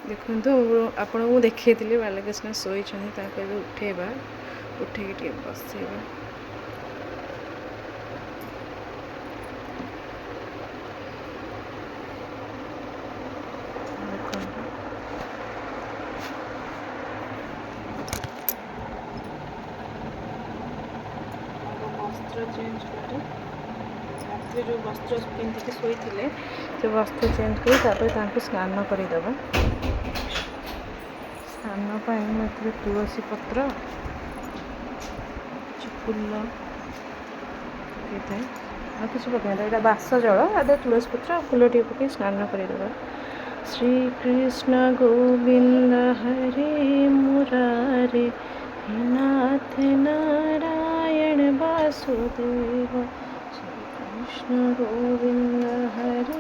ଦେଖନ୍ତୁ ଆପଣଙ୍କୁ ଦେଖେଇଥିଲି ବାଲକୃଷ୍ଣ ଶୋଇଛନ୍ତି, ତାଙ୍କୁ ଏବେ ଉଠେଇବା, ଉଠେଇକି ଟିକେ ବସେଇବା। ଦେଖନ୍ତୁ ବସ୍ତ୍ର ଚେଞ୍ଜ କରି, ରାତିରେ ଯେଉଁ ବସ୍ତ୍ର ପିନ୍ଧିକି ଶୋଇଥିଲେ ସେ ବସ୍ତ୍ର ଚେଞ୍ଜ କରି ତାପରେ ତାଙ୍କୁ ସ୍ନାନ କରିଦେବା। ସ୍ନାନ ପାଇଁ ମୁଁ ଏଥିରେ ତୁଳସୀ ପତ୍ର, କିଛି ଫୁଲ ପକାଇଥାଏ, ଆଉ କିଛି ପକାଇଥାଏ। ଏଇଟା ବାସ ଜଳ, ଆଦେହରେ ତୁଳସୀ ପତ୍ର ଆଉ ଫୁଲ ଟିକେ ପକାଇ ସ୍ନାନ କରିଦେବା। ଶ୍ରୀକୃଷ୍ଣ ଗୋବିନ୍ଦ ହରେ ମୁରାରେ, ହେ ନାଥ ନାରାୟଣ ବାସୁଦେବ। ଶ୍ରୀକୃଷ୍ଣ ଗୋବିନ୍ଦ ହରେ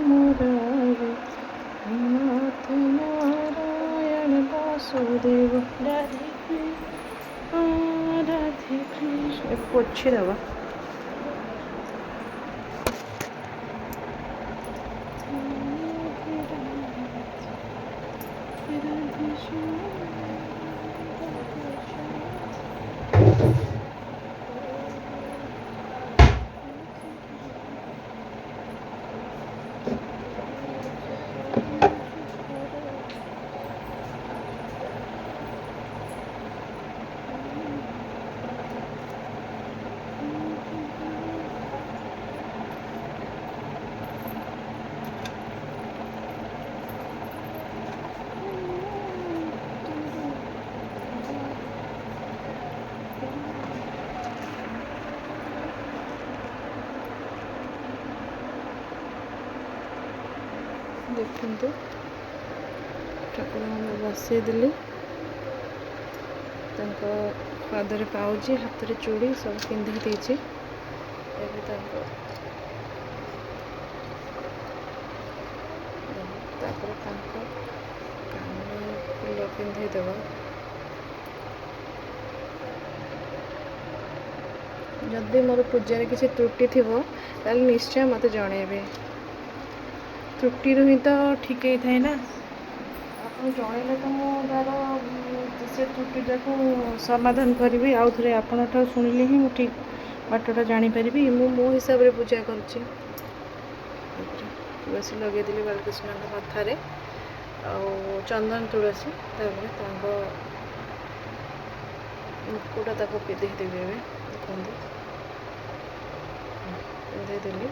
ମୁରାରେ, ହେ ନାଥ ନାରାୟଣ ବାସୁଦେବ। ରାଧେ କୃଷ୍ଣ ରାଧେ କୃଷ୍ଣ। ପୋଛି ଦେବା। ଦେଖନ୍ତୁ ଠାକୁରଙ୍କୁ ବସେଇଦେଲି, ତାଙ୍କ ପାଦରେ ପାଉଁଜି, ହାତରେ ଚୁଡ଼ି ସବୁ ପିନ୍ଧି ଦେଇଛି। ଏବେ ତାପରେ ତାଙ୍କ କାନରେ ଫୁଲ ପିନ୍ଧେଇ ଦେବା। ଯଦି ମୋର ପୂଜାରେ କିଛି ତ୍ରୁଟି ଥିବ ତାହେଲେ ନିଶ୍ଚୟ ମୋତେ ଜଣେଇବେ। ତ୍ରୁଟିରୁ ହିଁ ତ ଠିକ୍ ହେଇଥାଏ ନା, ଆପଣ ଜଣେଇଲେ ତ ମୁଁ ତା'ର ସେ ତ୍ରୁଟିଟାକୁ ସମାଧାନ କରିବି। ଆଉ ଥରେ ଆପଣଙ୍କଠାରୁ ଶୁଣିଲେ ହିଁ ମୁଁ ଠିକ୍ ବାଟଟା ଜାଣିପାରିବି। ମୁଁ ମୋ ହିସାବରେ ପୂଜା କରୁଛି। ତୁଳସୀ ଲଗେଇଦେଲି ବାଲକୃଷ୍ଣଙ୍କ କଥାରେ, ଆଉ ଚନ୍ଦନ ତୁଳସୀ, ତାପରେ ତାଙ୍କ ମୁକୁଟ ତାକୁ ପିନ୍ଧେଇ ଦେବି। ଏବେ ଦେଖନ୍ତୁ ପିନ୍ଧେଇ ଦେଲି,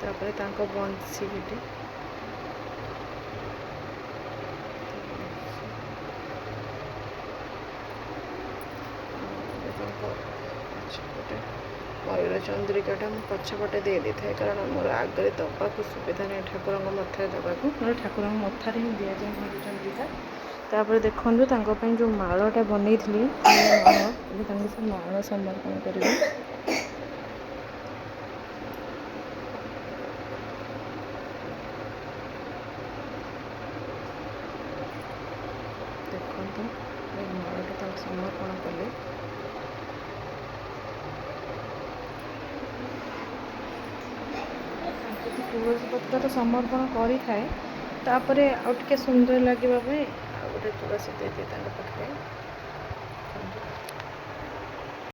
ତାପରେ ତାଙ୍କ ବଂଶୀ ଗୋଟେ ପଛପଟେ ମୟୂର ଚନ୍ଦ୍ରିକାଟା ମୁଁ ପଛପଟେ ଦେଇଥାଏ, କାରଣ ମୋର ଆଗରେ ଦେବାକୁ ସୁବିଧା ନାହିଁ ଠାକୁରଙ୍କ ମଥାରେ ଦେବାକୁ, ନହେଲେ ଠାକୁରଙ୍କ ମଥାରେ ହିଁ ଦିଆଯାଏ ମୟୂର ଚନ୍ଦ୍ରିକା। ତାପରେ ଦେଖନ୍ତୁ ତାଙ୍କ ପାଇଁ ଯେଉଁ ମାଳଟା ବନେଇଥିଲି, ଏବେ ତାଙ୍କୁ ସେ ମାଳ ସମର୍ପଣ କରିବି। ଦେଖନ୍ତୁ ଏ ମାଳଟା ତାଙ୍କୁ ସମର୍ପଣ କଲେ। ତୁଳସୀ ପତ୍ର ତ ସମର୍ପଣ କରିଥାଏ, ତାପରେ ଆଉ ଟିକେ ସୁନ୍ଦର ଲାଗିବା ପାଇଁ ଆଉ ଗୋଟେ ତୁଳସୀ ଦେଇଦିଏ ତାଙ୍କ ପାଖରେ।